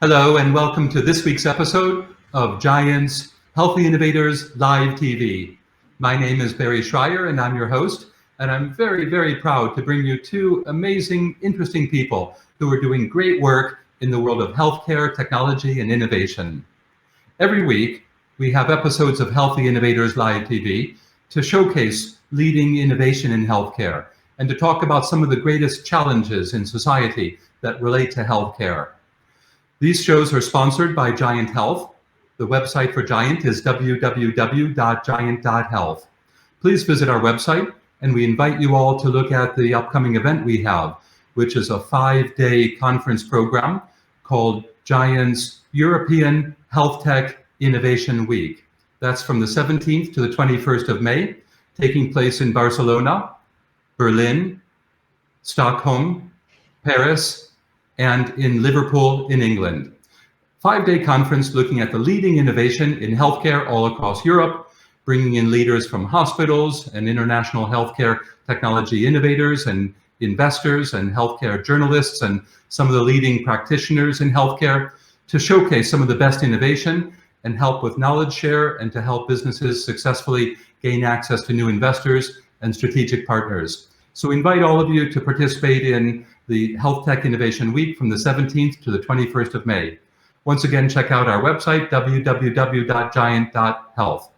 Hello and welcome to this week's episode of GIANT's Healthy Innovators Live TV. My name is Barry Shrier and I'm your host, and I'm very, very proud to bring you two amazing, interesting people who are doing great work in the world of healthcare, technology, and innovation. Every week, we have episodes of Healthy Innovators Live TV to showcase leading innovation in healthcare and to talk about some of the greatest challenges in society that relate to healthcare. These shows are sponsored by GIANT Health. The website for GIANT is www.giant.health. Please visit our website, and we invite you all to look at the upcoming event we have, which is a 5-day conference program called GIANT's European Health Tech Innovation Week. That's from the 17th to the 21st of May, taking place in Barcelona, Berlin, Stockholm, Paris, and in Liverpool in England. 5-day conference looking at the leading innovation in healthcare all across Europe, bringing in leaders from hospitals and international healthcare technology innovators and investors and healthcare journalists and some of the leading practitioners in healthcare to showcase some of the best innovation and help with knowledge share and to help businesses successfully gain access to new investors and strategic partners. So we invite all of you to participate in the Health Tech Innovation Week from the 17th to the 21st of May. Once again, check out our website, www.giant.health.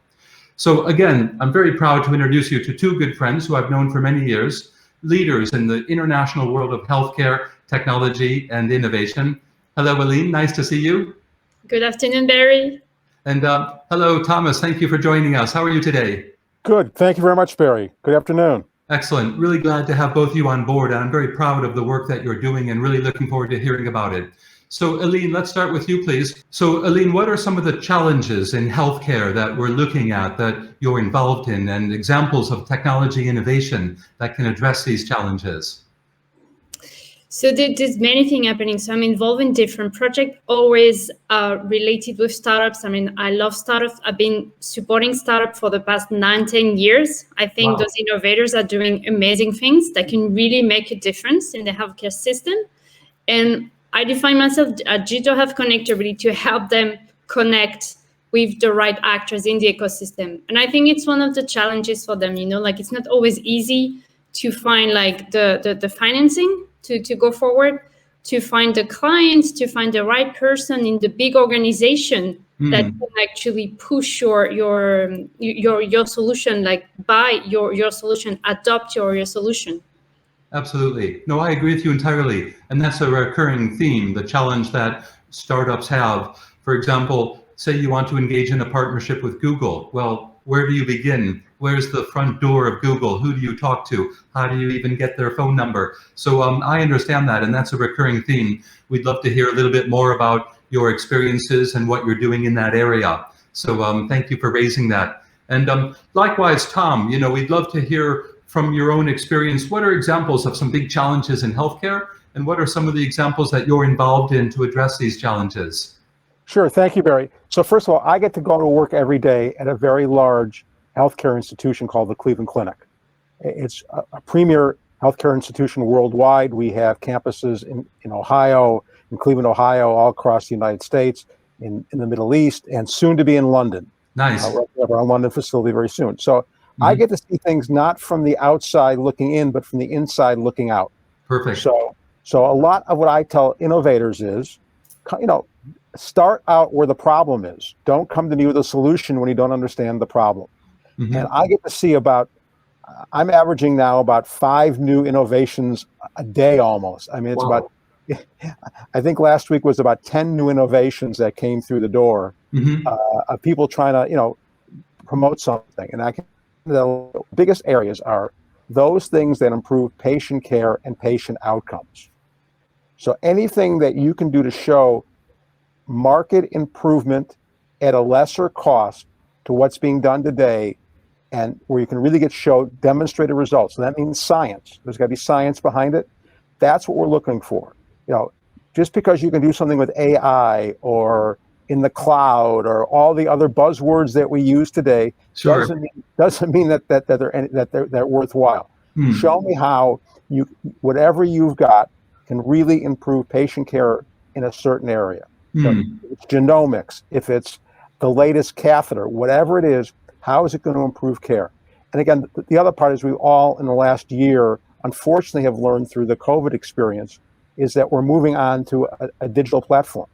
So again, I'm very proud to introduce you to two good friends who I've known for many years, leaders in the international world of healthcare, technology, and innovation. Hello, Aline, nice to see you. Good afternoon, Barry. And hello, Thomas, thank you for joining us. How are you today? Good, thank you very much, Barry. Good afternoon. Excellent. Really glad to have both of you on board. And I'm very proud of the work that you're doing and really looking forward to hearing about it. So Aline, let's start with you, please. So Aline, what are some of the challenges in healthcare that we're looking at that you're involved in and examples of technology innovation that can address these challenges? So there's many things happening. So I'm involved in different projects, always related with startups. I mean, I love startups. I've been supporting startups for the past 9-10 years. I think those innovators are doing amazing things that can really make a difference in the healthcare system. And I define myself at Digital Health Connector really to help them connect with the right actors in the ecosystem. And I think it's one of the challenges for them, like it's not always easy to find like the financing to go forward, to find the clients, to find the right person in the big organization that can actually push your solution, like buy your solution, adopt your solution. Absolutely. No, I agree with you entirely. And that's a recurring theme, the challenge that startups have. For example, say you want to engage in a partnership with Google. Well, where do you begin? Where's the front door of Google? Who do you talk to? How do you even get their phone number? So I understand that, and that's a recurring theme. We'd love to hear a little bit more about your experiences and what you're doing in that area. So thank you for raising that. And likewise, Tom, we'd love to hear from your own experience. What are examples of some big challenges in healthcare? And what are some of the examples that you're involved in to address these challenges? Sure, thank you, Barry. So first of all, I get to go to work every day at a very large healthcare institution called the Cleveland Clinic. It's a premier healthcare institution worldwide. We have campuses in Ohio, in Cleveland, Ohio, all across the United States, in the Middle East, and soon to be in London. Nice. We'll have our London facility very soon. So I get to see things not from the outside looking in, but from the inside looking out. Perfect. So a lot of what I tell innovators is, start out where the problem is. Don't come to me with a solution when you don't understand the problem. And I get to see I'm averaging now about 5 new innovations a day almost. I mean, it's I think last week was about 10 new innovations that came through the door of people trying to, promote something. And the biggest areas are those things that improve patient care and patient outcomes. So anything that you can do to show market improvement at a lesser cost to what's being done today, and where you can really show demonstrated results. So that means science. There's got to be science behind it. That's what we're looking for. Just because you can do something with AI or in the cloud or all the other buzzwords that we use today doesn't mean that they're worthwhile. Show me how whatever you've got can really improve patient care in a certain area. If it's genomics, if it's the latest catheter, whatever it is, how is it going to improve care? And again, the other part is we all in the last year, unfortunately, have learned through the COVID experience is that we're moving on to a digital platform.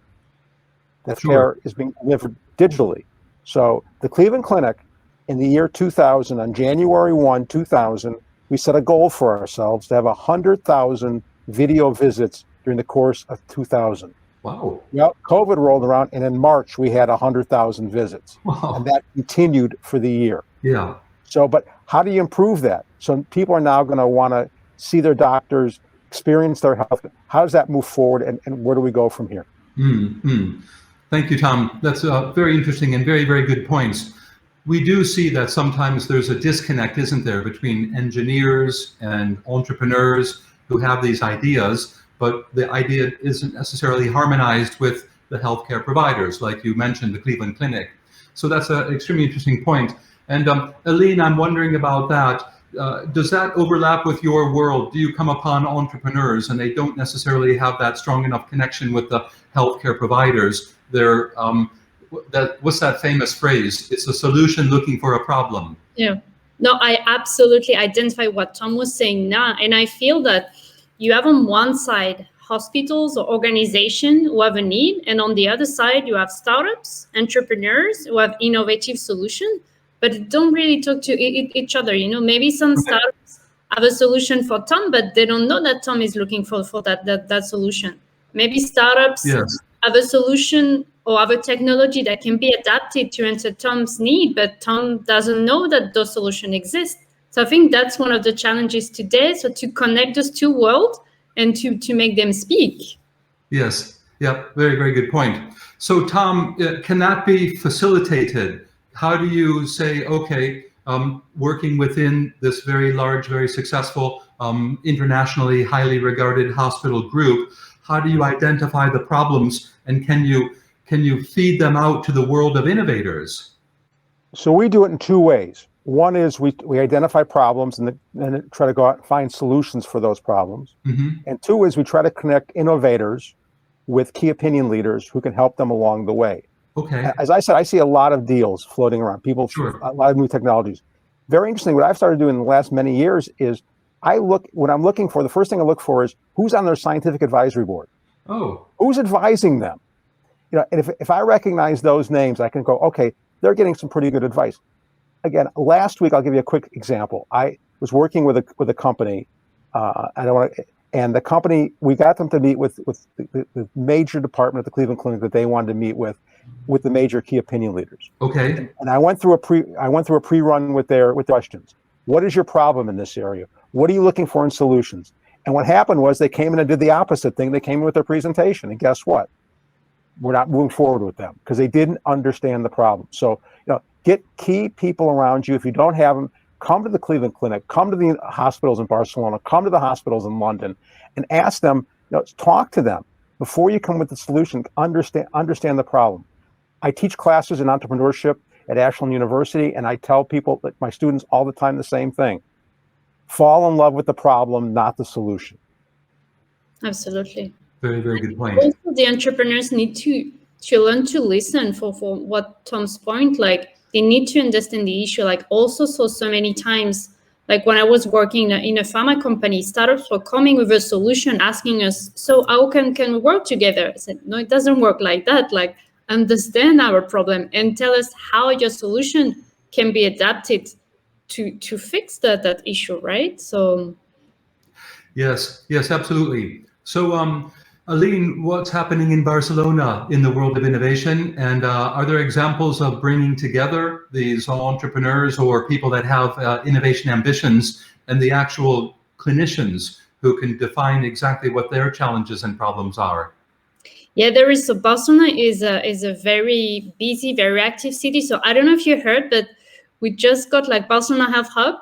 That care is being delivered digitally. So the Cleveland Clinic in the year 2000, on January 1, 2000, we set a goal for ourselves to have 100,000 video visits during the course of 2000. Wow. Well, COVID rolled around, and in March, we had 100,000 visits. Wow. And that continued for the year. Yeah. So, but how do you improve that? So people are now going to want to see their doctors, experience their health. How does that move forward, and where do we go from here? Thank you, Tom. That's very interesting and very, very good points. We do see that sometimes there's a disconnect, isn't there, between engineers and entrepreneurs who have these ideas, but the idea isn't necessarily harmonized with the healthcare providers, like you mentioned, the Cleveland Clinic. So that's an extremely interesting point. And Aline, I'm wondering about that. Does that overlap with your world? Do you come upon entrepreneurs and they don't necessarily have that strong enough connection with the healthcare providers? They're what's that famous phrase? It's a solution looking for a problem. Yeah. No, I absolutely identify what Tom was saying now. And I feel that you have on one side hospitals or organizations who have a need, and on the other side you have startups, entrepreneurs who have innovative solutions, but don't really talk to each other. You know, maybe some startups have a solution for Tom, but they don't know that Tom is looking for that solution. Maybe startups have a solution or have a technology that can be adapted to answer Tom's need, but Tom doesn't know that those solutions exist. So I think that's one of the challenges today. So to connect those two worlds and to make them speak. Yes. Yeah. Very, very good point. So Tom, can that be facilitated? How do you say, okay, working within this very large, very successful, internationally highly regarded hospital group, how do you identify the problems, and can you feed them out to the world of innovators? So we do it in two ways. One is we identify problems and then try to go out and find solutions for those problems. And two is we try to connect innovators with key opinion leaders who can help them along the way. Okay. As I said, I see a lot of deals floating around, a lot of new technologies. Very interesting. What I've started doing in the last many years is when I'm looking for, the first thing I look for is who's on their scientific advisory board. Oh. Who's advising them? You know, and if I recognize those names, I can go, okay, they're getting some pretty good advice. Again, last week, I'll give you a quick example. I was working with a company, and the company, we got them to meet with the major department at the Cleveland Clinic that they wanted to meet with the major key opinion leaders. Okay. And I went through a pre-run with their questions. What is your problem in this area? What are you looking for in solutions? And what happened was they came in and did the opposite thing. They came in with their presentation, and guess what? We're not moving forward with them because they didn't understand the problem. So, you know, get key people around you. If you don't have them, come to the Cleveland Clinic, come to the hospitals in Barcelona, come to the hospitals in London, and ask them, you know, talk to them before you come with the solution. Understand the problem. I teach classes in entrepreneurship at Ashland University, and I tell people, that my students all the time, the same thing. Fall in love with the problem, not the solution. Absolutely. Very, very good point. Also, the entrepreneurs need to learn to listen for what Tom's point, like they need to understand the issue. Like also so many times, like when I was working in a pharma company, startups were coming with a solution, asking us, so how can we work together? I said, no, it doesn't work like that. Like understand our problem and tell us how your solution can be adapted to fix that issue, right? So yes, absolutely. So Aline, what's happening in Barcelona in the world of innovation? And are there examples of bringing together these entrepreneurs or people that have innovation ambitions and the actual clinicians who can define exactly what their challenges and problems are? Yeah, there is. So Barcelona is a very busy, very active city. So I don't know if you heard, but we just got like Barcelona Health Hub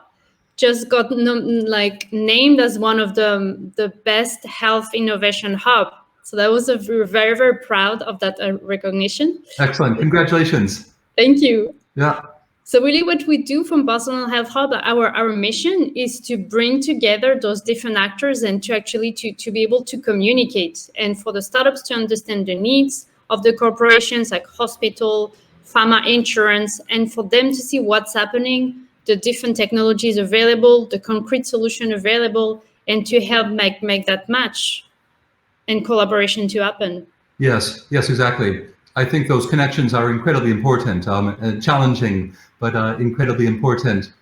just got named as one of the best health innovation hub. So that was we're very, very proud of that recognition. Excellent. Congratulations. Thank you. Yeah. So really what we do from Barcelona Health Hub, our mission is to bring together those different actors and to actually to be able to communicate and for the startups to understand their needs, of the corporations like hospital, pharma, insurance, and for them to see what's happening, the different technologies available, the concrete solution available, and to help make that match and collaboration to happen. Yes, exactly. I think those connections are incredibly important, and challenging, but incredibly important.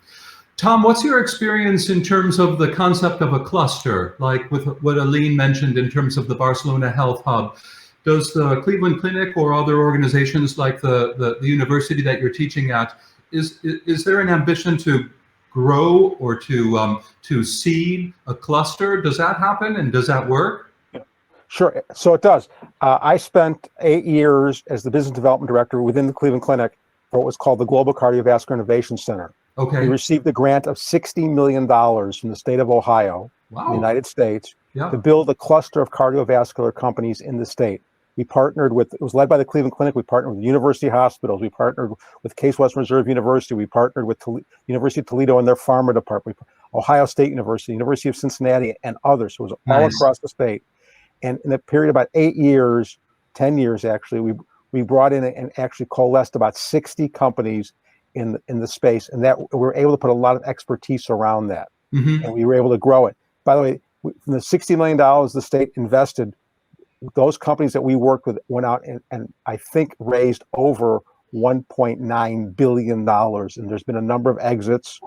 Tom, what's your experience in terms of the concept of a cluster, like with what Aline mentioned in terms of the Barcelona Health Hub? Does the Cleveland Clinic or other organizations like the university that you're teaching at, is there an ambition to grow or to seed a cluster? Does that happen, and does that work? Sure. So it does. I spent 8 years as the business development director within the Cleveland Clinic for what was called the Global Cardiovascular Innovation Center. Okay. We received a grant of $60 million from the state of Ohio, Wow. the United States, Yeah. to build a cluster of cardiovascular companies in the state. We partnered with, it was led by the Cleveland Clinic. We partnered with university hospitals. We partnered with Case Western Reserve University. We partnered with University of Toledo and their pharma department, Ohio State University, University of Cincinnati, and others. So it was all Nice. across the state. And in a period of about 8 years, 10 years actually, we brought in and actually coalesced about 60 companies in the space, and that we were able to put a lot of expertise around that, and we were able to grow it. By the way, from the $60 million the state invested, those companies that we worked with went out and I think raised over $1.9 billion, and there's been a number of exits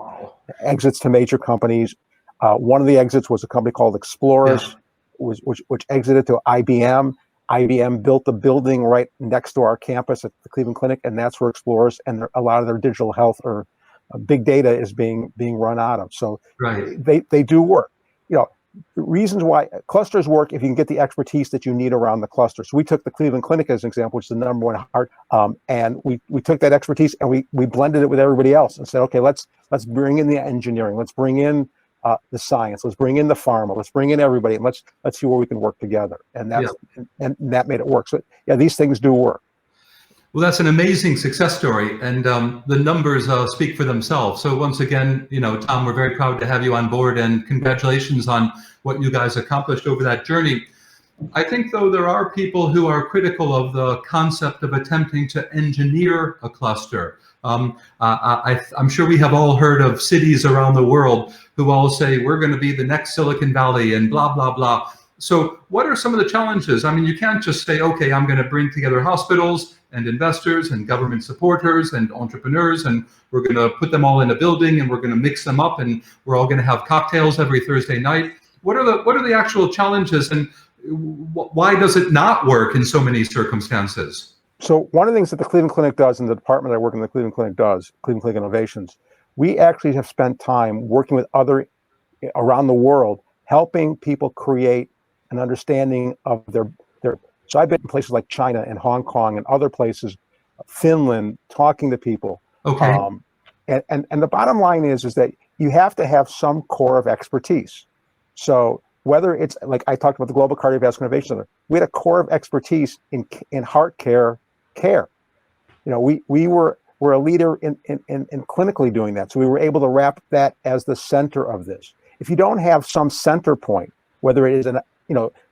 to major companies. One of the exits was a company called Explorers, which exited to IBM. IBM built the building right next to our campus at the Cleveland Clinic, and that's where Explorers and a lot of their digital health or big data is being run out of. So they do work. You know, the reasons why clusters work if you can get the expertise that you need around the cluster. So we took the Cleveland Clinic as an example, which is the number one heart, and we took that expertise and we blended it with everybody else and said, okay, let's bring in the engineering, let's bring in the science, let's bring in the pharma, let's bring in everybody, and let's see where we can work together. And that's and that made it work. So yeah, these things do work. Well, that's an amazing success story, and the numbers speak for themselves. So once again, you know, Tom, we're very proud to have you on board, and congratulations on what you guys accomplished over that journey. I think, though, there are people who are critical of the concept of attempting to engineer a cluster. I'm sure we have all heard of cities around the world who all say, we're going to be the next Silicon Valley and blah, blah, blah. So what are some of the challenges? I mean, you can't just say, okay, I'm going to bring together hospitals and investors and government supporters and entrepreneurs, and we're going to put them all in a building and we're going to mix them up and we're all going to have cocktails every Thursday night. What are the actual challenges, and why does it not work in so many circumstances? So one of the things that the Cleveland Clinic does, and the department I work in, the Cleveland Clinic does, Cleveland Clinic Innovations, we actually have spent time working with other around the world, helping people create an understanding of their. So I've been in places like China and Hong Kong and other places, Finland, talking to people. Okay. And the bottom line is that you have to have some core of expertise. So whether it's like I talked about the Global Cardiovascular Innovation Center, we had a core of expertise in heart care. You know, we're a leader in clinically doing that. So we were able to wrap that as the center of this. If you don't have some center point, whether it is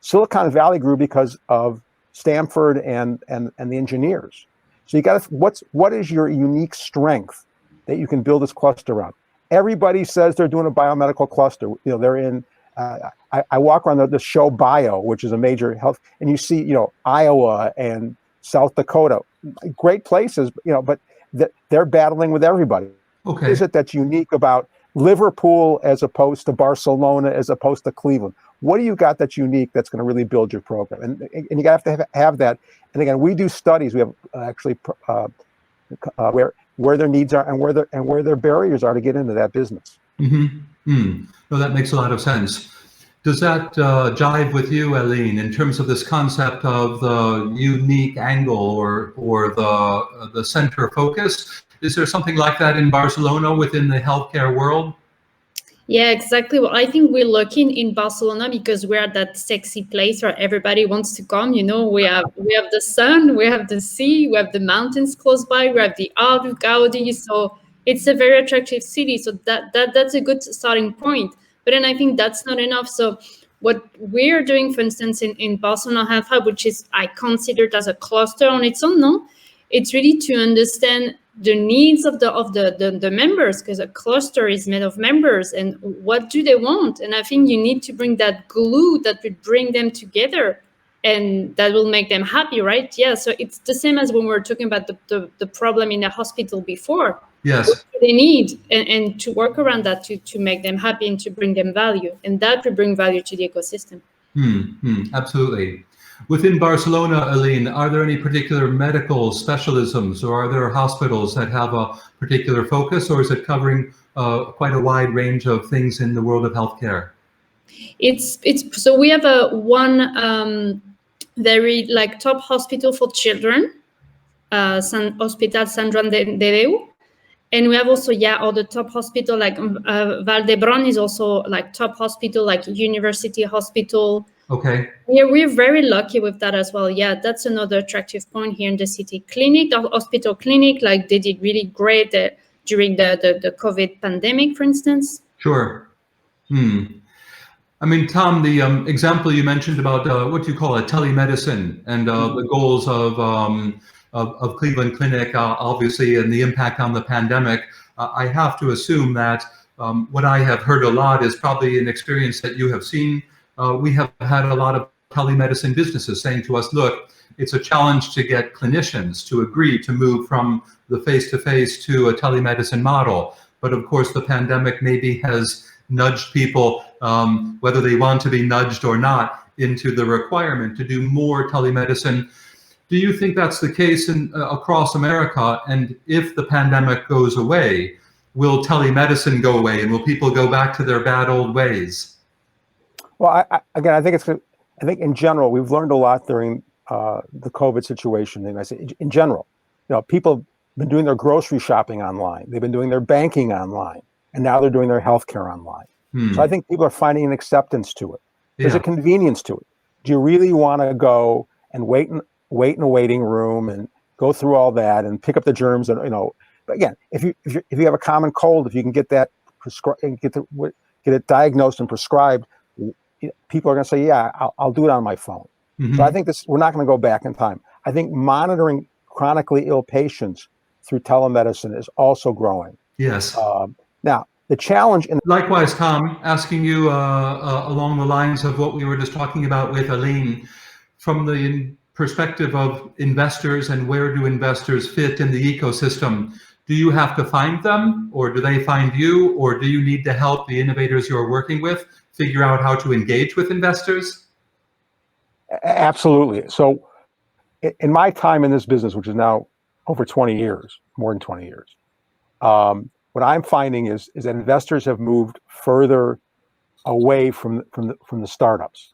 Silicon Valley grew because of Stanford and the engineers. So you got to, what is your unique strength that you can build this cluster around? Everybody says they're doing a biomedical cluster. You know, they're in. I walk around the show Bio, which is a major health, and you see, Iowa and South Dakota, great places, but they're battling with everybody. Okay. What is it that's unique about Liverpool as opposed to Barcelona, as opposed to Cleveland? What do you got that's unique that's going to really build your program? And you have to have that. And again, we do studies. We have actually where their needs are and where their barriers are to get into that business. No, that makes a lot of sense. Does that jive with you, Aline, in terms of this concept of the unique angle or the center focus? Is there something like that in Barcelona within the healthcare world? Yeah, exactly. Well, I think we're lucky in Barcelona because we're at that sexy place where everybody wants to come. You know, we have the sun, we have the sea, we have the mountains close by, we have the art of Gaudi. So it's a very attractive city. So that's a good starting point. But then I think that's not enough. So what we're doing, for instance, in Barcelona Health Hub, which is I considered as a cluster on its own, no? It's really to understand the needs of the members, because a cluster is made of members, and what do they want? And I think you need to bring that glue that would bring them together, and that will make them happy, right? Yeah, so it's the same as when we were talking about the problem in the hospital before. Yes. What do they need? And to work around that to make them happy and to bring them value. And that will bring value to the ecosystem. Absolutely. Within Barcelona, Aline, are there any particular medical specialisms, or are there hospitals that have a particular focus, or is it covering quite a wide range of things in the world of healthcare? It's so we have one very top hospital for children, Hospital Sant Joan de Déu. And we have also, other top hospital like Vall d'Hebron is also top hospital, like University Hospital. Okay. Yeah, we're very lucky with that as well. Yeah, that's another attractive point here in the city. Clinic, the hospital clinic, they did really great during the COVID pandemic, for instance. Sure. I mean, Tom, the example you mentioned about what you call telemedicine and the goals of Cleveland Clinic, obviously, and the impact on the pandemic, I have to assume that what I have heard a lot is probably an experience that you have seen. We have had a lot of telemedicine businesses saying to us, look, it's a challenge to get clinicians to agree to move from the face-to-face to a telemedicine model. But of course, the pandemic maybe has nudged people, whether they want to be nudged or not, into the requirement to do more telemedicine. Do you think that's the case across America? And if the pandemic goes away, will telemedicine go away, and will people go back to their bad old ways? Well, I think in general, we've learned a lot during the COVID situation. And I say in general, people have been doing their grocery shopping online. They've been doing their banking online, and now they're doing their healthcare online. So I think people are finding an acceptance to it. There's a convenience to it. Do you really want to go and wait in a waiting room and go through all that and pick up the germs? And but again, if you have a common cold, if you can get that get it diagnosed and prescribed, people are going to say, yeah, I'll do it on my phone. So I think we're not going to go back in time. I think monitoring chronically ill patients through telemedicine is also growing. Yes. Now, the challenge likewise, Tom, asking you along the lines of what we were just talking about with Aline, from the perspective of investors and where do investors fit in the ecosystem, do you have to find them, or do they find you, or do you need to help the innovators you're working with figure out how to engage with investors? Absolutely. So in my time in this business, which is now over 20 years, more than 20 years, what I'm finding is that investors have moved further away from the startups,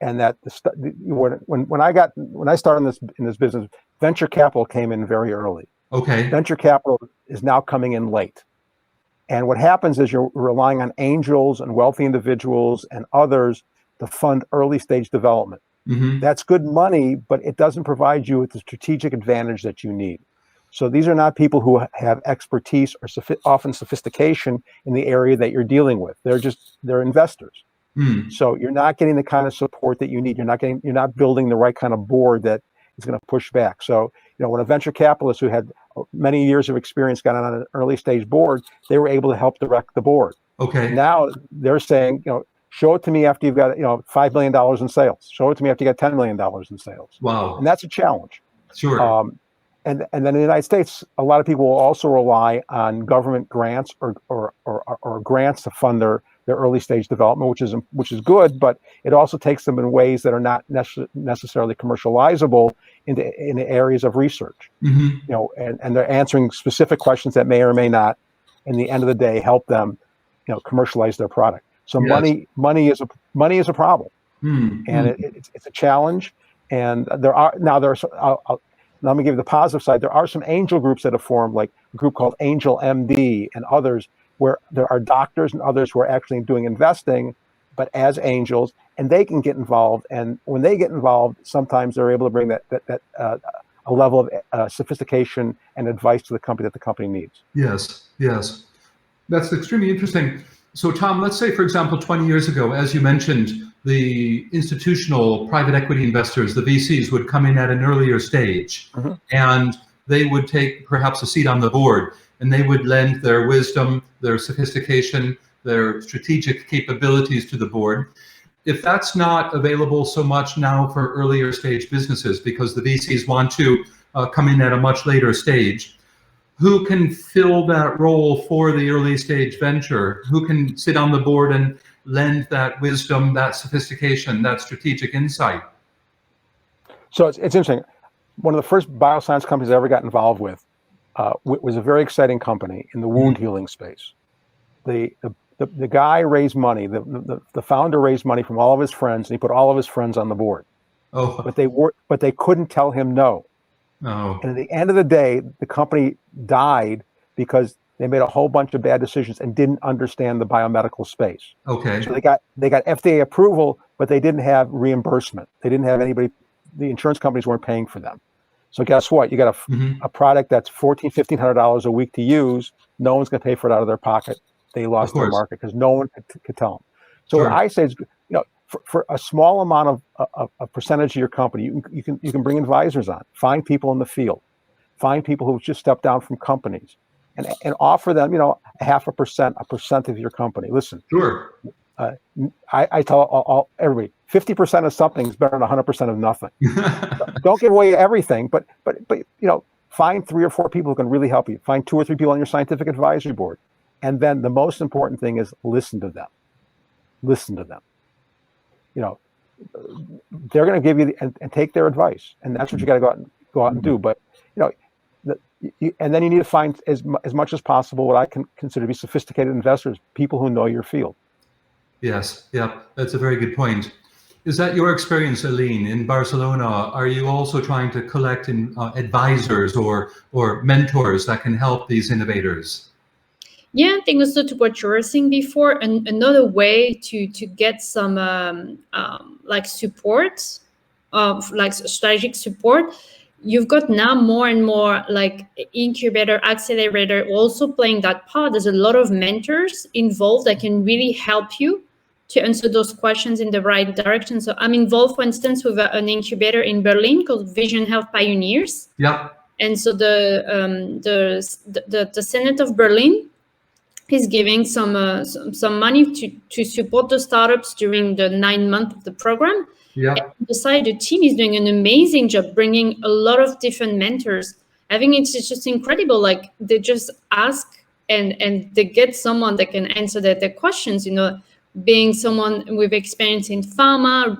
and that when I started in this business, venture capital came in very early. Okay. Venture capital is now coming in late, and what happens is you're relying on angels and wealthy individuals and others to fund early stage development. That's good money, but it doesn't provide you with the strategic advantage that you need. So these are not people who have expertise or often sophistication in the area that you're dealing with. They're investors. So you're not getting the kind of support that you need. You're not building the right kind of board that is going to push back. So when a venture capitalist who had many years of experience got on an early stage board, they were able to help direct the board. Okay. Now they're saying, show it to me after you've got $5 million in sales. Show it to me after you got $10 million in sales. Wow. And that's a challenge. Sure. And then in the United States, a lot of people will also rely on government grants or grants to fund their early stage development, which is good, but it also takes them in ways that are not necessarily commercializable in areas of research. And they're answering specific questions that may or may not, in the end of the day, help them commercialize their product. So yes. money is a problem, and it's a challenge. And let me give you the positive side. There are some angel groups that have formed, like a group called Angel MD and others, where there are doctors and others who are actually doing investing, but as angels, and they can get involved. And when they get involved, sometimes they're able to bring a level of sophistication and advice to the company that the company needs. Yes. That's extremely interesting. So Tom, let's say, for example, 20 years ago, as you mentioned, the institutional private equity investors, the VCs, would come in at an earlier stage, and they would take perhaps a seat on the board, and they would lend their wisdom, their sophistication, their strategic capabilities to the board. If that's not available so much now for earlier stage businesses, because the VCs want to come in at a much later stage, who can fill that role for the early stage venture? Who can sit on the board and lend that wisdom, that sophistication, that strategic insight? So it's interesting. One of the first bioscience companies I ever got involved with was a very exciting company in the wound healing space. The guy raised money. The founder raised money from all of his friends, and he put all of his friends on the board. Oh, but they couldn't tell him no. no. And at the end of the day, the company died because they made a whole bunch of bad decisions and didn't understand the biomedical space. Okay. So they got FDA approval, but they didn't have reimbursement. They didn't have anybody. The insurance companies weren't paying for them. So guess what? You got a product that's $1,400 a week to use. No one's going to pay for it out of their pocket. They lost their market because no one could tell them. So what I say is, for a small amount of a percentage of your company, you can bring advisors on, find people in the field, find people who just stepped down from companies, and offer them, 0.5%, 1% of your company. Listen, sure. I tell everybody, 50% of something is better than 100% of nothing. Don't give away everything, but find 3 or 4 people who can really help you. Find 2 or 3 people on your scientific advisory board, and then the most important thing is listen to them. Listen to them. They're going to give you and take their advice, and that's what you got to go out and do. But and then you need to find as much as possible what I can consider to be sophisticated investors, people who know your field. Yes, yeah, that's a very good point. Is that your experience, Aline, in Barcelona? Are you also trying to collect advisors or mentors that can help these innovators? Yeah, I think also to what you were saying before, another way to get some support, like strategic support. You've got now more and more like incubator, accelerator also playing that part. There's a lot of mentors involved that can really help you to answer those questions in the right direction. So I'm involved, for instance, with an incubator in Berlin called Vision Health Pioneers. Yeah. And so the Senate of Berlin is giving some money to support the startups during the 9 months of the program. Yeah. And on the side, the team is doing an amazing job bringing a lot of different mentors. I think it's just incredible. Like they just ask and they get someone that can answer their questions, being someone with experience in pharma,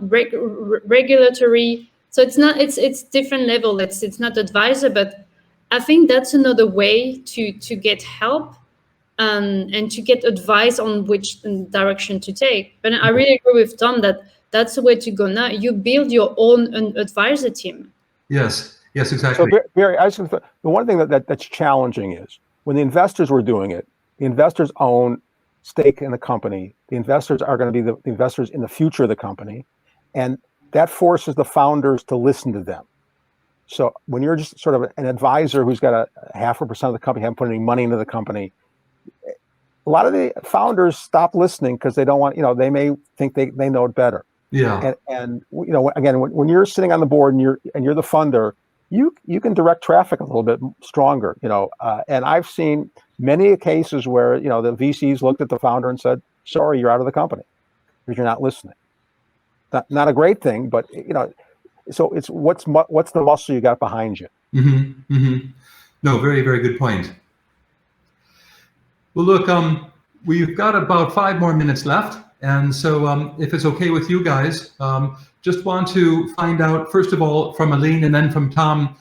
regulatory. So it's different level. It's not advisor, but I think that's another way to get help and to get advice on which direction to take. But I really agree with Tom that that's the way to go now. You build your own advisor team. Yes, exactly. So Barry, the one thing that's challenging is when the investors were doing it, the investors own stake in the company. The investors are going to be the investors in the future of the company. And that forces the founders to listen to them. So when you're just sort of an advisor who's got a 0.5% of the company, haven't put any money into the company, a lot of the founders stop listening because they don't want, they may think they know it better. Yeah. And again, when you're sitting on the board and you're the funder, you can direct traffic a little bit stronger, and I've seen many cases where, the VCs looked at the founder and said, sorry, you're out of the company because you're not listening. Not a great thing, but, so it's what's the muscle you got behind you? Mm-hmm. Mm-hmm. No, very, very good point. Well, look, we've got about 5 more minutes left. And so if it's okay with you guys, just want to find out, first of all, from Aline and then from Tom,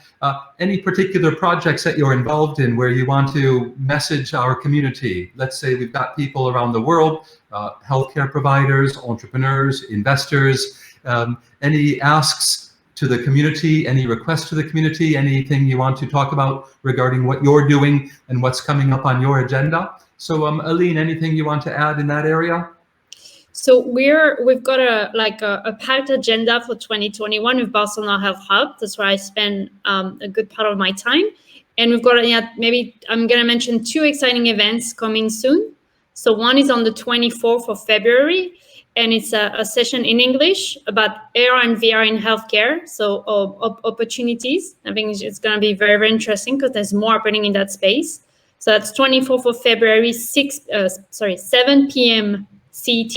any particular projects that you're involved in where you want to message our community. Let's say we've got people around the world, healthcare providers, entrepreneurs, investors, any asks to the community, any requests to the community, anything you want to talk about regarding what you're doing and what's coming up on your agenda. So Aline, anything you want to add in that area? So we've got a packed agenda for 2021 with Barcelona Health Hub. That's where I spend a good part of my time. And we've got maybe I'm going to mention 2 exciting events coming soon. So one is on the 24th of February, and it's a session in English about AR and VR in healthcare. So opportunities. I think it's going to be very, very interesting because there's more happening in that space. So that's 24th of February, 7 p.m. CET.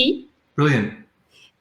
Brilliant.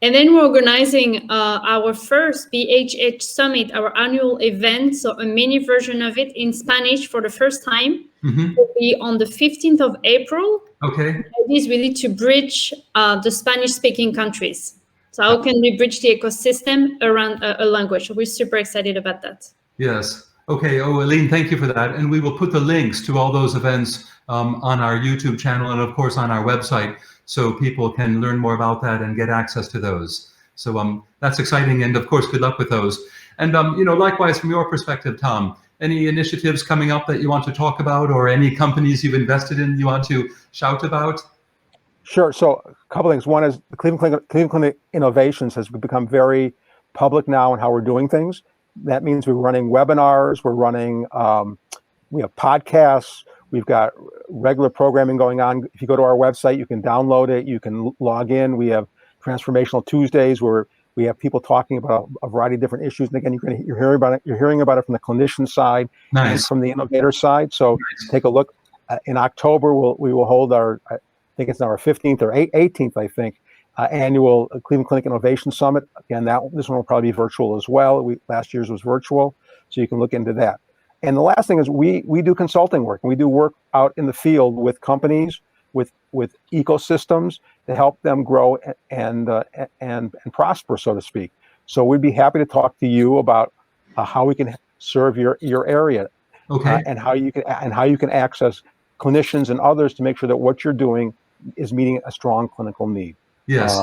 And then we're organizing our first BHHSummit, our annual event. So a mini version of it in Spanish for the first time. Mm-hmm. Will be on the 15th of April. Okay. It is really to bridge the Spanish-speaking countries. So how can we bridge the ecosystem around a language? So we're super excited about that. Yes. Okay. Oh, Aline, thank you for that. And we will put the links to all those events on our YouTube channel and, of course, on our website, so people can learn more about that and get access to those. So that's exciting. And, of course, good luck with those. And, likewise, from your perspective, Tom, any initiatives coming up that you want to talk about, or any companies you've invested in you want to shout about? Sure. So a couple things. One is the Cleveland Clinic Innovations has become very public now in how we're doing things. That means we're running webinars, we're running, we have podcasts, we've got regular programming going on. If you go to our website, you can download it, you can log in. We have Transformational Tuesdays where we have people talking about a variety of different issues. And again, you're hearing about it from the clinician side and from the innovator side. So take a look. In October, we will hold our, I think it's now our 15th or 18th, I think, annual Cleveland Clinic Innovation Summit. Again, this one will probably be virtual as well. Last year's was virtual, so you can look into that. And the last thing is we do consulting work. We do work out in the field with companies, with ecosystems to help them grow and prosper, so to speak. So we'd be happy to talk to you about how we can serve your area, okay, and how you can access clinicians and others to make sure that what you're doing is meeting a strong clinical need. Yes.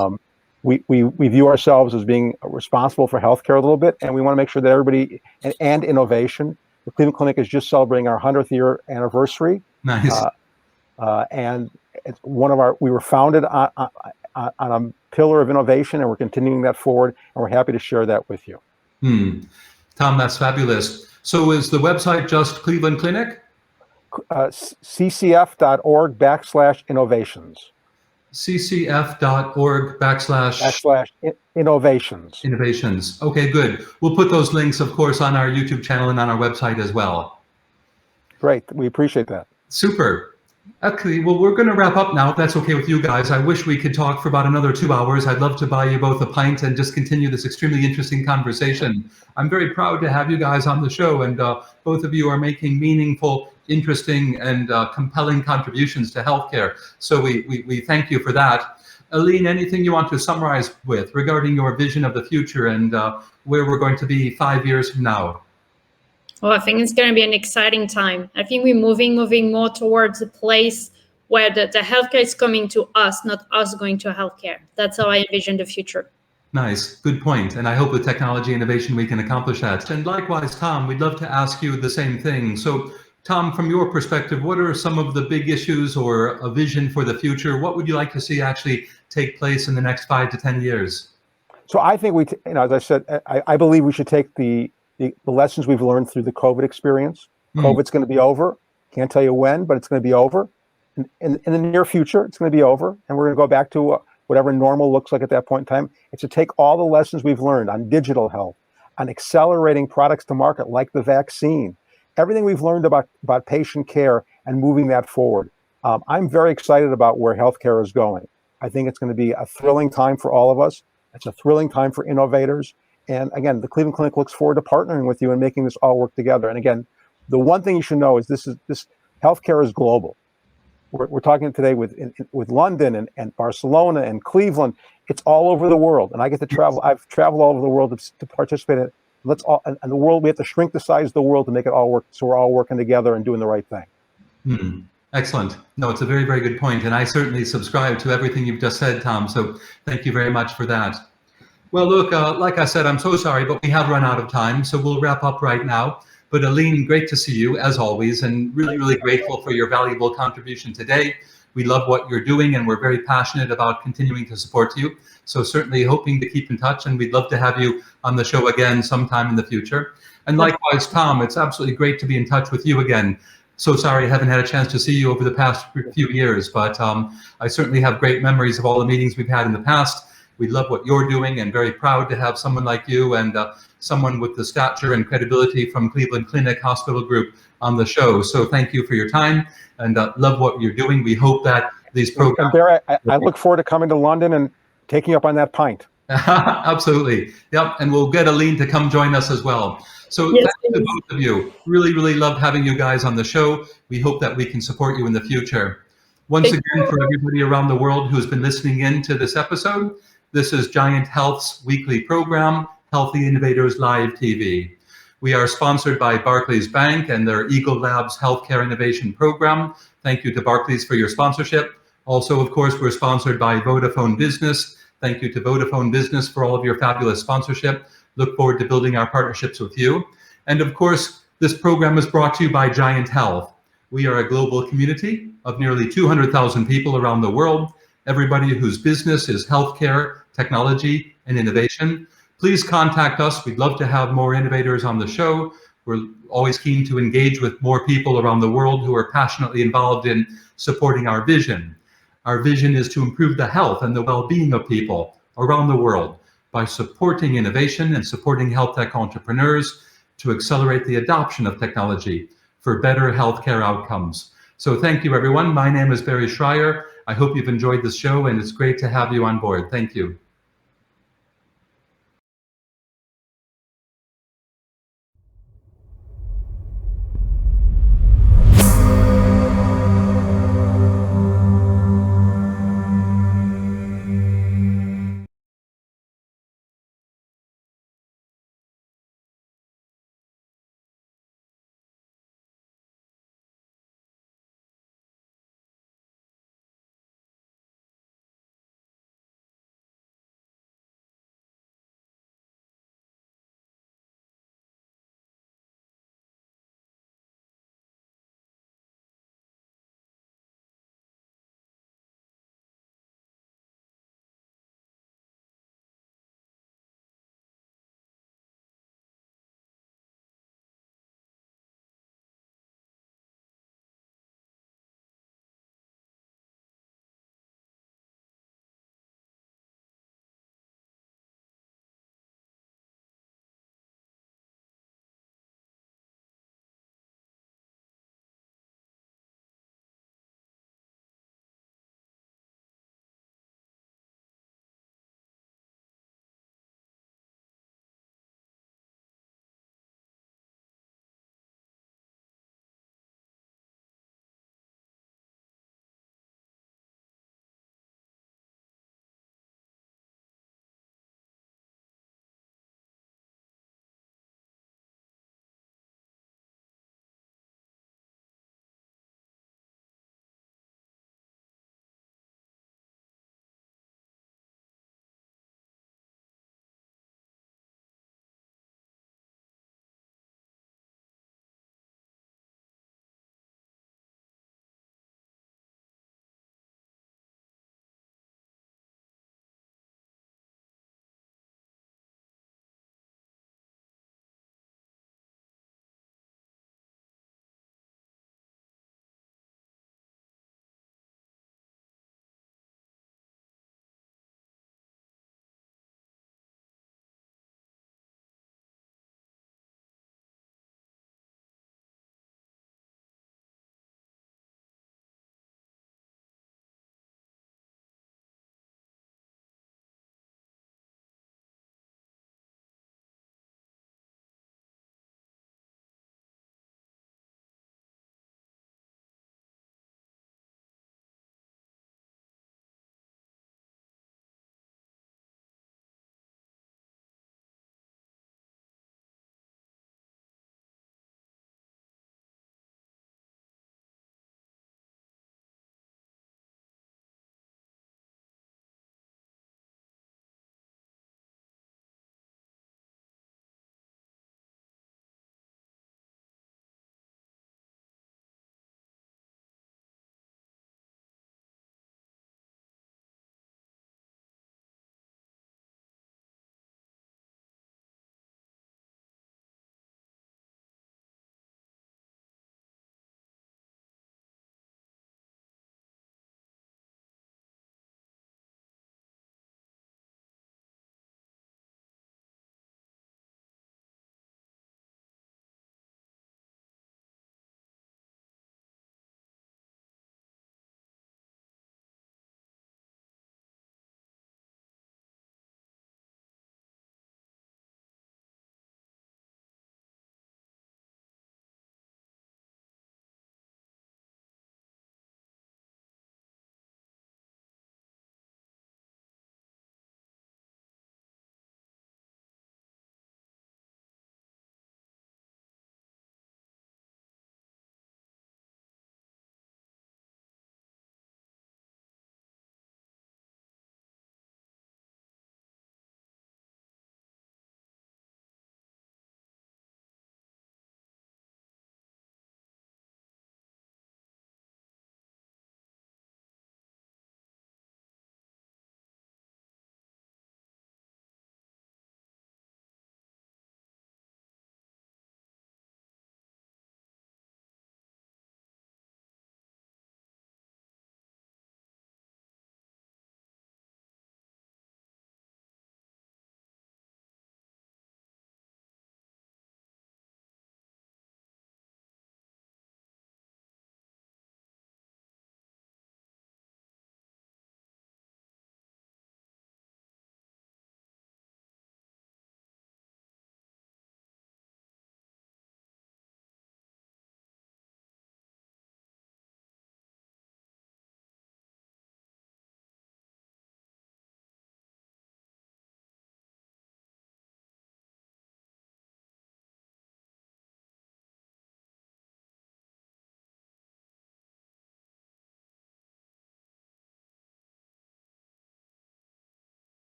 We view ourselves as being responsible for healthcare a little bit, and we want to make sure that everybody and innovation. The Cleveland Clinic is just celebrating our 100th year anniversary. Nice. And it's we were founded on a pillar of innovation, and we're continuing that forward, and we're happy to share that with you. Tom, that's fabulous. So is the website just Cleveland Clinic? ccf.org/innovations. ccf.org/innovations. Innovations. Okay, good. We'll put those links, of course, on our YouTube channel and on our website as well. Great. We appreciate that. Super. Okay, well, we're going to wrap up now, if that's okay with you guys. I wish we could talk for about another 2 hours. I'd love to buy you both a pint and just continue this extremely interesting conversation. I'm very proud to have you guys on the show, and both of you are making meaningful, interesting, and compelling contributions to healthcare. So we thank you for that. Aline, anything you want to summarize with regarding your vision of the future and where we're going to be 5 years from now? Well, I think it's going to be an exciting time. I think we're moving more towards a place where the healthcare is coming to us, not us going to healthcare. That's how I envision the future. Nice, good point. And I hope with technology innovation we can accomplish that. And likewise, Tom, we'd love to ask you the same thing. So, Tom, from your perspective, what are some of the big issues or a vision for the future? What would you like to see actually take place in the next 5 to 10 years? So I think as I said, I believe we should take the lessons we've learned through the COVID experience. COVID's going to be over. Can't tell you when, but it's going to be over. In the near future, it's going to be over. And we're going to go back to whatever normal looks like at that point in time. It's to take all the lessons we've learned on digital health, on accelerating products to market like the vaccine, everything we've learned about patient care and moving that forward. I'm very excited about where healthcare is going. I think it's going to be a thrilling time for all of us. It's a thrilling time for innovators. And again, the Cleveland Clinic looks forward to partnering with you and making this all work together. And again, the one thing you should know is this healthcare is global. We're talking today with London and Barcelona and Cleveland. It's all over the world, and I get to travel. I've traveled all over the world to participate in it. And the world, we have to shrink the size of the world to make it all work. So we're all working together and doing the right thing. Excellent. No, it's a very, very good point, and I certainly subscribe to everything you've just said, Tom. So thank you very much for that. Well, look, like I said, I'm so sorry, but we have run out of time, so we'll wrap up right now. But Aline, great to see you, as always, and really, really grateful for your valuable contribution today. We love what you're doing, and we're very passionate about continuing to support you. So certainly hoping to keep in touch, and we'd love to have you on the show again sometime in the future. And likewise, Tom, it's absolutely great to be in touch with you again. So sorry I haven't had a chance to see you over the past few years, but I certainly have great memories of all the meetings we've had in the past. We love what you're doing and very proud to have someone like you and someone with the stature and credibility from Cleveland Clinic Hospital Group on the show. So thank you for your time and love what you're doing. We hope that these programs... And Barry, I look forward to coming to London and taking up on that pint. Absolutely. Yep. And we'll get Aline to come join us as well. So yes, thanks to both of you. Really, really love having you guys on the show. We hope that we can support you in the future. Once again, for everybody around the world who's been listening in to this episode, this is Giant Health's weekly program, Healthy Innovators Live TV. We are sponsored by Barclays Bank and their Eagle Labs Healthcare Innovation Program. Thank you to Barclays for your sponsorship. Also, of course, we're sponsored by Vodafone Business. Thank you to Vodafone Business for all of your fabulous sponsorship. Look forward to building our partnerships with you. And of course, this program is brought to you by Giant Health. We are a global community of nearly 200,000 people around the world, everybody whose business is healthcare, technology, and innovation. Please contact us. We'd love to have more innovators on the show. We're always keen to engage with more people around the world who are passionately involved in supporting our vision. Our vision is to improve the health and the well-being of people around the world by supporting innovation and supporting health tech entrepreneurs to accelerate the adoption of technology for better healthcare outcomes. So thank you, everyone. My name is Barry Shrier. I hope you've enjoyed this show, and it's great to have you on board. Thank you.